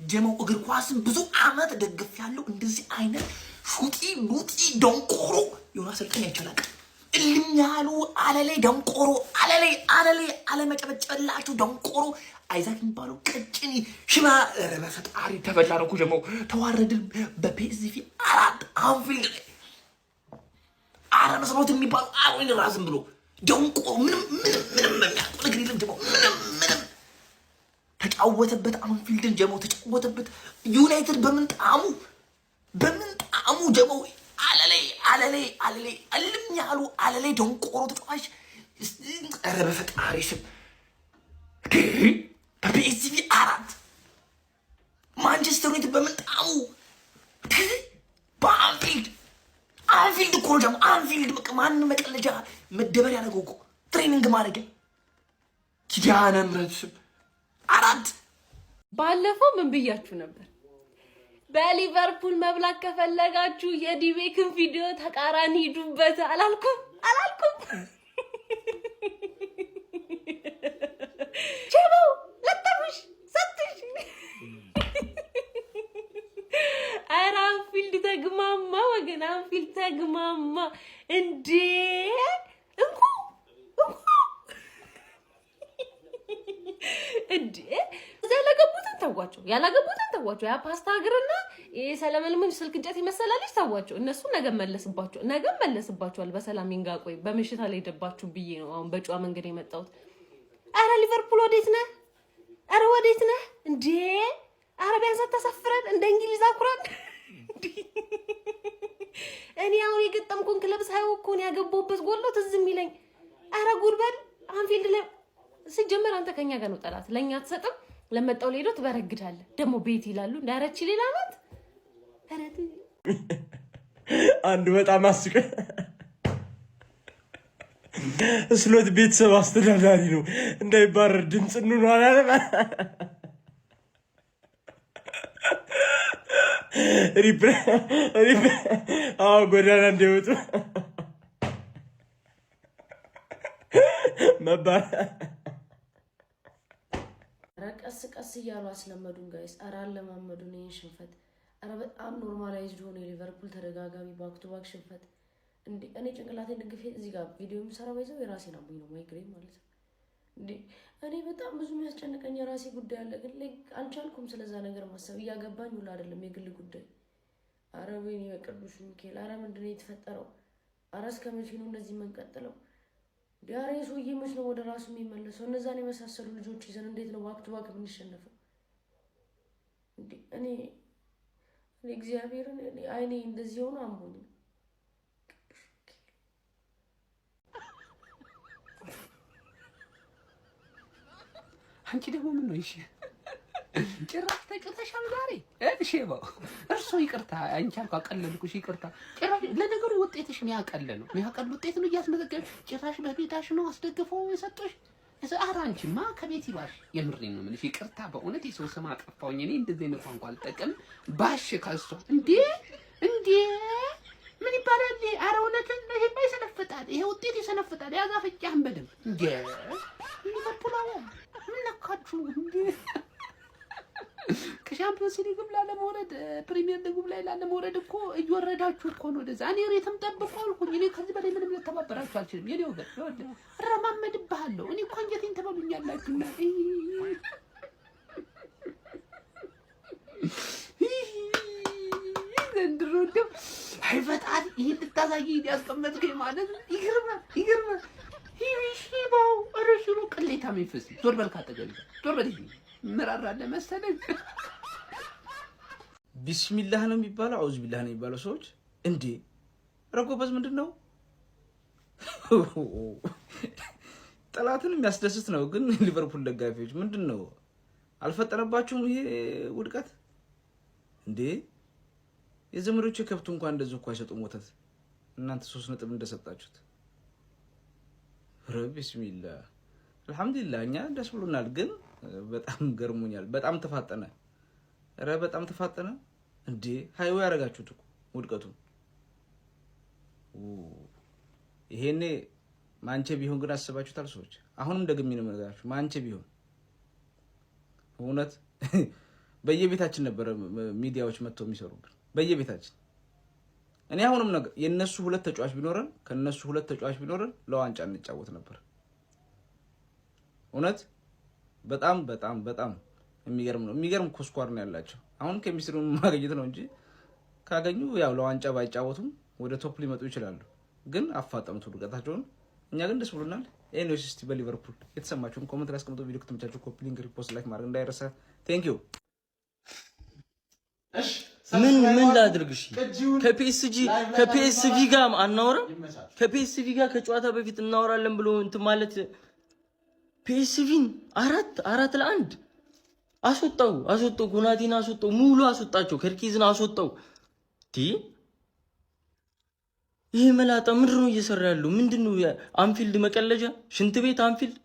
ጀመው እግር ኳስን ብዙ አመት ደግፍ ያለው እንደዚህ አይነት ሹጢ ሉጢ ደንቆሮ የሆነ አሰልጣኝ አይቻላል። እልም ያሉ አለሌ ደንቆሮ አለሌ አለመጨበጨላችሁ ደንቆሮ አይዛክ የሚባለው ቀጭኒ ሽባ በፈጣሪ ተበላረኩ ጀመው ተዋረድን በፒኤስቪ 4 አንፊልድ ላይ አረ መስሎት የሚባለው አሮን ራስም ብሎ ደንቆሮ ምንም የሚያውቀው ነገር የለም ጀመው ምንም ተጫወተበት አንፊልድን ጀመው ተጫወተበት ዩናይትድ በምንጣሙ ጀመው አለሌ እልም ያሉ አለሌ ደንቆሮ ተጫዋች ኧረ በፈጣሪ ስም በፒኤስቪ 4 ማንቸስተር ዩናይትድ በምንጣሙ በአንፊልድ እኮ ነው ጀመው አንፊልድ በቃ ማን መቀለጃ መደበር ያደረገው እኮ ትሬኒንግ ማድረግ ኪዳነ ምሕረት ስም 4 ባለፈው ምን ብያችሁ ነበር? በሊቨርፑል መብላት ከፈለጋችሁ የዲቤክን ቪዲዮ ተቃራኒ ሂዱበት አላልኩም? ጀመው ለጠብሽ ሰጥሽ ኧረ አንፊልድ ተግማማ ወገን አንፊልድ ተግማማ እንዴ እንኩ እንዴ ዘለገቡትን ተዋቸው ያላገቡትን ተዋቸው ያ ፓስታ እግርና የሰለመልምን ስልክ እንጨት ይመሰላልሽ ተዋቸው እነሱ ነገ መለስባቸዋል በሰላም ይንጋቆይ በመሽታ ላይ ደባችሁ ብዬ ነው አሁን በጨዋ መንገድ የመጣሁት። አረ ሊቨርፑል ወዴት ነህ እንዴ አረቢያን ተሰፍረን እንደ እንግሊዝ አኩራን እኔ አሁን የገጠምኩን ክለብ ሳይው እኮ ነው ያገባውበት ጎሎ ትዝ የሚለኝ። አረ ጉርበል አንፊልድ ላይ ሲጀመር አንተ ከኛ ጋር ነው ጠላት ለኛ አትሰጥም ለመጣው ሌሎ ትበረግዳለህ ደግሞ ቤት ይላሉ እንዳረች ሌላ ናት። አረቲ አንድ በጣም አስቀ ስሎት ቤተሰብ አስተዳዳሪ ነው እንዳይባረር ድምጽ ነው አላለ አዎ ጎዳና እንደወጡ መባር ቀስ እያሉ አስለመዱን ጋይስ። ኧረ አለማመዱን ይሄን ሽንፈት። ኧረ በጣም ኖርማላይዝድ ሆነ የሊቨርፑል ተደጋጋሚ ባክ ቱ ባክ ሽንፈት። እንዴ እኔ ጭንቅላቴን ደግፌ እዚህ ጋር ቪዲዮ የምሰራው ይዘው የራሴን አቡኝ ነው ማይግሬን ማለት ነው። እንዴ እኔ በጣም ብዙ የሚያስጨንቀኝ የራሴ ጉዳይ አለ፣ ግን አልቻልኩም ስለዛ ነገር ማሰብ እያገባኝ ሁሉ አይደለም የግል ጉዳይ። ኧረ ወይኔ በቅዱስ ሚካኤል፣ ኧረ ምንድነው የተፈጠረው? ኧረ እስከ መቼ ነው እንደዚህ የምንቀጥለው? ዲያሬ ሰውዬ መች ነው ወደ ራሱ የሚመለሰው? እነዛን የመሳሰሉ ልጆች ይዘን እንዴት ነው ባክ ቱ ባክ የምንሸነፈው? እንዴ እኔ እግዚአብሔርን አይኔ እንደዚህ ሆኖ አምቦኝ። አንቺ ደግሞ ምን ነው? እሺ ጭራሽ ተጭተሻል ዛሬ ሼባው እርሶ ይቅርታ አንቺ አልኩ አቀለልኩሽ ይቅርታ። ጭራሽ ለነገሩ ውጤትሽ የሚያቀል ነው የሚያቀል ውጤት ነው እያስመዘገብሽ ጭራሽ በቤታሽ ነው አስደግፈው የሰጠሽ። ኧረ አንቺማ ከቤት ይባሽ የምሬን ነው የምልሽ። ይቅርታ በእውነት የሰው ስም አጠፋሁኝ እኔ እንደዚህ ነው ቋንቋ አልጠቀም ባሽ ካሷ እንዴ ምን ይባላል? ኧረ እውነትን ነው ይሄማ ይሰነፍጣል፣ ይሄ ውጤት ይሰነፍጣል። ያዛፈጫህን በደምብ እንዴ ሊቨርፑል ምን ነካችሁ እንዴ? ከሻምፒዮንስ ሊግ ላለመውረድ ፕሪሚየር ሊግ ላይ ላለመውረድ እኮ እየወረዳችሁ እኮ ነው ወደዛ። እኔ ሬትም ጠብቆ አልኩኝ። እኔ ከዚህ በላይ ምንም ልተባበራችሁ አልችልም። የኔ ወገን እረማመድብሃለሁ። እኔ እኮ አንጀቴን ተበሉኛላችሁና ዘንድሮ እንደው አይ ፈጣሪ ይሄን ልታሳየኝ ያስቀመጥከኝ ማለት ይገርማል። ይሽባው አረሽሩ ቅሌታ መንፈስ ዞር በል ካጠገብ ዞር በል ምራራለ መሰለኝ። ቢስሚላህ ነው የሚባለው አውዝ ቢላህ ነው የሚባለው ሰዎች እንዴ ረጎበዝ ምንድነው? ጠላትን የሚያስደስት ነው። ግን ሊቨርፑል ደጋፊዎች ምንድነው አልፈጠረባችሁም ይሄ ውድቀት እንዴ? የዘመዶች ከብቱ እንኳን እንደዚህ እኮ አይሰጡም ወተት እናንተ 3 ነጥብ እንደሰጣችሁት። ቢስሚላህ አልহামዱሊላህ እኛ ደስ ብሎናል። ግን በጣም ገርሞኛል። በጣም ተፋጠነ። በጣም ተፋጠነ እንዴ ሃይዌ ያረጋችሁት እኮ ውድቀቱ። ይሄኔ ማንቼ ቢሆን ግን አስባችሁታል ሰዎች? አሁንም ደግሜ ነው የምነግራችሁ ማንቼ ቢሆን እውነት በየቤታችን ነበር ሚዲያዎች መጥተው የሚሰሩብን በየቤታችን። እኔ አሁንም ነገር የነሱ ሁለት ተጫዋች ቢኖረን ከነሱ ሁለት ተጫዋች ቢኖረን ለዋንጫ እንጫወት ነበር። እውነት በጣም በጣም በጣም የሚገርም ኮስኳር ነው ያላቸው። አሁን ከሚስሩን ማግኘት ነው እንጂ ካገኙ ያው ለዋንጫ ባይጫወቱም ወደ ቶፕ ሊመጡ ይችላሉ። ግን አፋጠኑት ውድቀታቸውን። እኛ ግን ደስ ብሎናል። ኤኒዌይስ እስቲ በሊቨርፑል የተሰማችሁን ኮሜንት ላይ አስቀምጡ። ቪዲዮ ከተመቻችሁ ኮፒ ሊንክ፣ ሪፖስት፣ ላይክ ማድረግ እንዳይረሳ። ቴንክ ዩ። እሺ ምን ላድርግሽ? ከፒኤስቪ ጋር አናወራም? ከፒኤስቪ ጋር ከጨዋታ በፊት እናወራለን ብሎ እንትን ማለት ፒኤስቪን 4-1 አስወጣው ጎናቲን አስወጣው፣ ሙሉ አስወጣቸው፣ ከርኪዝን አስወጣው። ይሄ መላጣ ምንድነው እየሰራ ያለው? ምንድነው? አንፊልድ መቀለጃ፣ ሽንት ቤት አንፊልድ።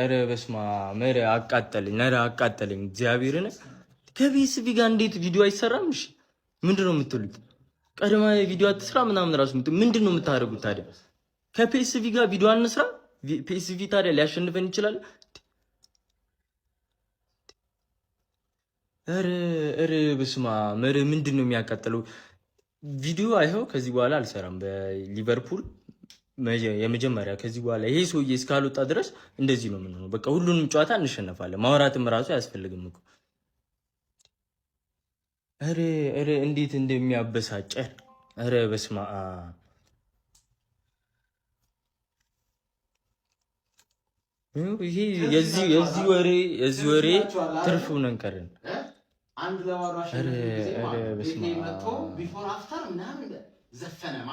ኧረ በስማ መረ አቃጠለኝ እግዚአብሔርን። ከፒኤስቪ ጋር እንዴት ቪዲዮ አይሰራም? እሺ ምንድነው የምትሉት? ቀድማ ቪዲዮ አትስራ ምናምን ራሱ ምንድነው የምታደርጉት ታዲያ? ከፒኤስቪ ጋር ቪዲዮ አንስራ። ፒኤስቪ ታዲያ ሊያሸንፈን ይችላል? ኧረ በስማ መረ ምንድነው የሚያቃጥለው? ቪዲዮ አይኸው ከዚህ በኋላ አልሰራም በሊቨርፑል የመጀመሪያ። ከዚህ በኋላ ይሄ ሰውዬ እስካልወጣ ድረስ እንደዚህ ነው የምንሆነው። በቃ ሁሉንም ጨዋታ እንሸነፋለን። ማውራትም ራሱ አያስፈልግም እኮ። ኧረ እንዴት እንደሚያበሳጨ! ኧረ በስማ ይሄ የዚህ ወሬ ትርፉ ነን ቀረን። አንድ ለዋራሽ ቤቴ መጥቶ ቢፎር አፍተር ምናምን ዘፈነማ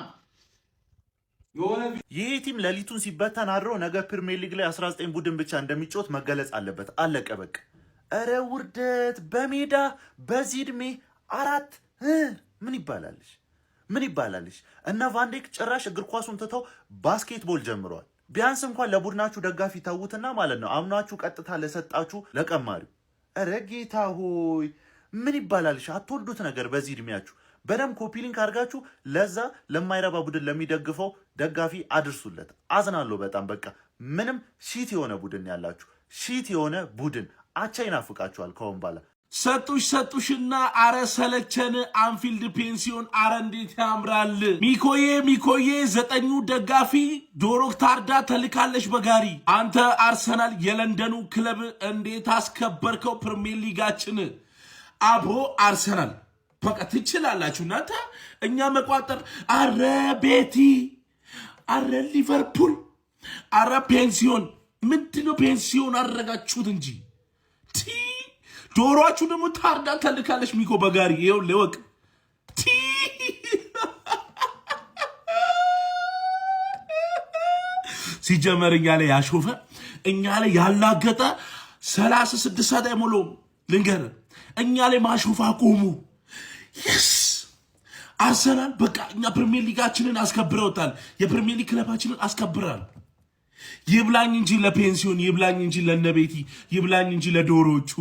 የሆነ ይህ ቲም ሌሊቱን ሲበተን አድሮ ነገ ፕሪሚየር ሊግ ላይ 19 ቡድን ብቻ እንደሚጫወት መገለጽ አለበት። አለቀ በቃ። ኧረ ውርደት በሜዳ በዚህ እድሜ 4 ምን ይባላልሽ? እነ ቫንዴክ ጭራሽ እግር ኳሱን ትተው ባስኬትቦል ጀምረዋል። ቢያንስ እንኳን ለቡድናችሁ ደጋፊ ተዉትና ማለት ነው አምናችሁ ቀጥታ ለሰጣችሁ ለቀማሪው። ኧረ ጌታ ሆይ ምን ይባላልሽ? አትወልዱት ነገር በዚህ እድሜያችሁ። በደም ኮፒ ሊንክ አድርጋችሁ ለዛ ለማይረባ ቡድን ለሚደግፈው ደጋፊ አድርሱለት። አዝናለሁ በጣም በቃ። ምንም ሺት የሆነ ቡድን ያላችሁ፣ ሺት የሆነ ቡድን አቻ ይናፍቃችኋል ከሆን ባላ ሰጡሽና አረ ሰለቸን። አንፊልድ ፔንሲዮን አረ እንዴት ያምራል። ሚኮዬ 9 ደጋፊ ዶሮክ ታርዳ ተልካለች በጋሪ። አንተ አርሰናል የለንደኑ ክለብ እንዴት አስከበርከው ፕሪሚየር ሊጋችን። አብሮ አርሰናል በቃ ትችላላችሁ እናንተ። እኛ መቋጠር አረ ቤቲ፣ አረ ሊቨርፑል፣ አረ ፔንሲዮን። ምንድነው ፔንሲዮን አረጋችሁት እንጂ ዶሮአችሁ ደግሞ ታርዳ ተልካለች ሚኮ በጋሪ። ይኸው ለወቅ ሲጀመር እኛ ላይ ያሾፈ እኛ ላይ ያላገጠ 36 ሰዓት አይሞላውም። ልንገር እኛ ላይ ማሾፍ አቆሙ። የስ አርሰናል በቃ እኛ ፕሪሚየር ሊጋችንን አስከብረውታል። የፕሪሚየር ሊግ ክለባችንን አስከብራል። ይብላኝ እንጂ ለፔንሲዮን፣ ይብላኝ እንጂ ለነቤቲ፣ ይብላኝ እንጂ ለዶሮቹ።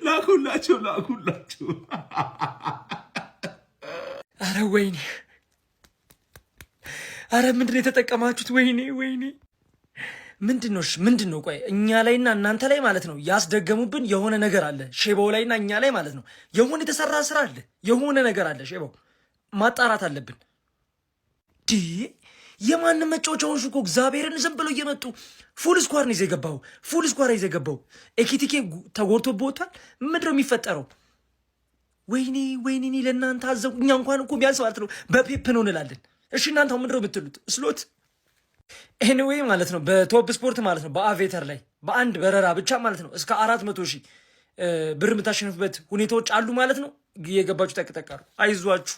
ላኩላቸው። አረ ወይኔ! አረ ምንድን ነው የተጠቀማችሁት? ወይኔ! ምንድን ነው? ቆይ እኛ ላይና እናንተ ላይ ማለት ነው ያስደገሙብን የሆነ ነገር አለ። ሼባው ላይና እኛ ላይ ማለት ነው የሆነ የተሰራ ስራ አለ። የሆነ ነገር አለ። ሼባው ማጣራት አለብን። የማንም መጫወቻውን እኮ እግዚአብሔርን ዝም ብለው እየመጡ ፉል ስኳር ነው ይዘው የገባው። ኤኪቲኬ ተጎድቶብዎታል። ምንድን ነው የሚፈጠረው? ወይኔ ለእናንተ አዘው። እኛ እንኳን እኮ ቢያንስ ማለት ነው በፔፕ ነው እንላለን። እሺ እናንተ ምንድን ነው የምትሉት? ስሎት ኤኒዌይ ማለት ነው በቶፕ ስፖርት ማለት ነው በአቬተር ላይ በአንድ በረራ ብቻ ማለት ነው እስከ 400,000 ብር የምታሸንፍበት ሁኔታዎች አሉ ማለት ነው። የገባችሁ ጠቅጠቃሩ አይዟችሁ።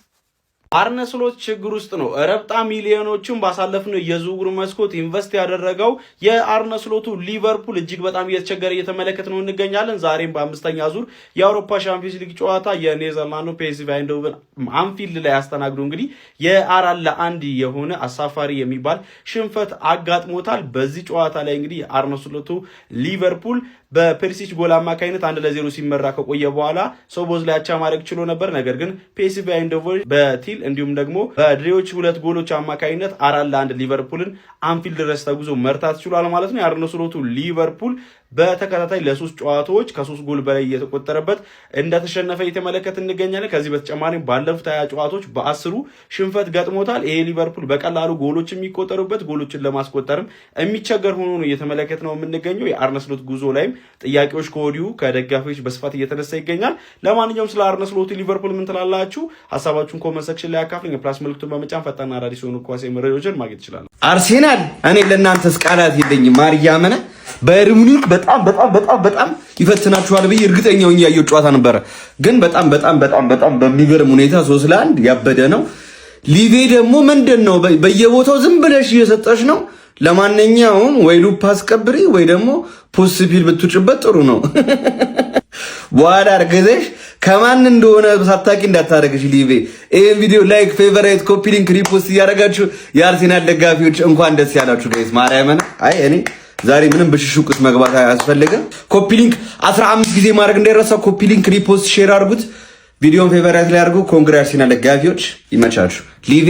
አርነ ስሎት ችግር ውስጥ ነው። ረብጣ ሚሊዮኖችን ባሳለፍነው የዝውውር መስኮት ኢንቨስት ያደረገው የአርነ ስሎቱ ሊቨርፑል እጅግ በጣም እየተቸገረ እየተመለከት ነው እንገኛለን። ዛሬም በአምስተኛ ዙር የአውሮፓ ሻምፒዮንስ ሊግ ጨዋታ የኔዘርላንዱ ፒኤስቪ አይንድሆቨን አንፊልድ ላይ ያስተናግዶ እንግዲህ የ4-1 የሆነ አሳፋሪ የሚባል ሽንፈት አጋጥሞታል። በዚህ ጨዋታ ላይ እንግዲህ የአርነ ስሎቱ ሊቨርፑል በፔሪሲች ጎል አማካይነት 1-0 ሲመራ ከቆየ በኋላ ሶቦዝ ላይ አቻ ማድረግ ችሎ ነበር። ነገር ግን ፒኤስቪ አይንድሆቨን በቲል እንዲሁም ደግሞ በድሬዎች 2 ጎሎች አማካይነት 4-1 ሊቨርፑልን አንፊልድ ድረስ ተጉዞ መርታት ችሏል ማለት ነው። የአርነ ስሎቱ ሊቨርፑል በተከታታይ ለ3 ጨዋታዎች ከ3 ጎል በላይ እየተቆጠረበት እንደተሸነፈ እየተመለከት እንገኛለን። ከዚህ በተጨማሪም ባለፉት 20 ጨዋታዎች በ10ሩ ሽንፈት ገጥሞታል። ይሄ ሊቨርፑል በቀላሉ ጎሎች የሚቆጠሩበት ጎሎችን ለማስቆጠርም የሚቸገር ሆኖ ነው እየተመለከት ነው የምንገኘው። የአርነ ስሎት ጉዞ ላይም ጥያቄዎች ከወዲሁ ከደጋፊዎች በስፋት እየተነሳ ይገኛል። ለማንኛውም ስለ አርነ ስሎት ሊቨርፑል ምን ትላላችሁ? ሀሳባችሁን ኮመንት ሴክሽን ላይ አካፍሉኝ። የፕላስ ምልክቱን በመጫን ፈጣንና አዳዲስ የሆኑ ኳስ መረጃዎችን ማግኘት ይችላል። አርሴናል እኔ ለእናንተስ ቃላት የለኝም። ማርያምን ባየር ሙኒክ በጣም በጣም በጣም በጣም ይፈትናችኋል ብዬ እርግጠኛ ሆኜ ያየው ጨዋታ ነበረ። ግን በጣም በጣም በጣም በጣም በሚገርም ሁኔታ 3-1 ያበደ ነው። ሊቬ ደግሞ ምንድነው በየቦታው ዝም ብለሽ እየሰጠሽ ነው። ለማንኛውም ወይ ሉፕ አስቀብሪ ወይ ደግሞ ፖስፒል ብትውጭበት ጥሩ ነው። በኋላ አርገዘሽ ከማን እንደሆነ ሳታቂ እንዳታረግሽ ሊቬ። ይሄን ቪዲዮ ላይክ፣ ፌቨራይት፣ ኮፒ ሊንክ፣ ሪፖስት እያደረጋችሁ የአርሴናል ደጋፊዎች እንኳን ደስ ያላችሁ ጋይስ። ማርያምን አይ እኔ ዛሬ ምንም በሽሹቅ ውስጥ መግባት አያስፈልግም። ኮፒ ሊንክ 15 ጊዜ ማድረግ እንዳይረሳ። ኮፒ ሊንክ፣ ሪፖስት፣ ሼር አድርጉት። ቪዲዮን ፌቨራይት ላይ አድርጉ። ኮንግራ አርሴናል ደጋፊዎች ይመቻችሁ። ሊቬ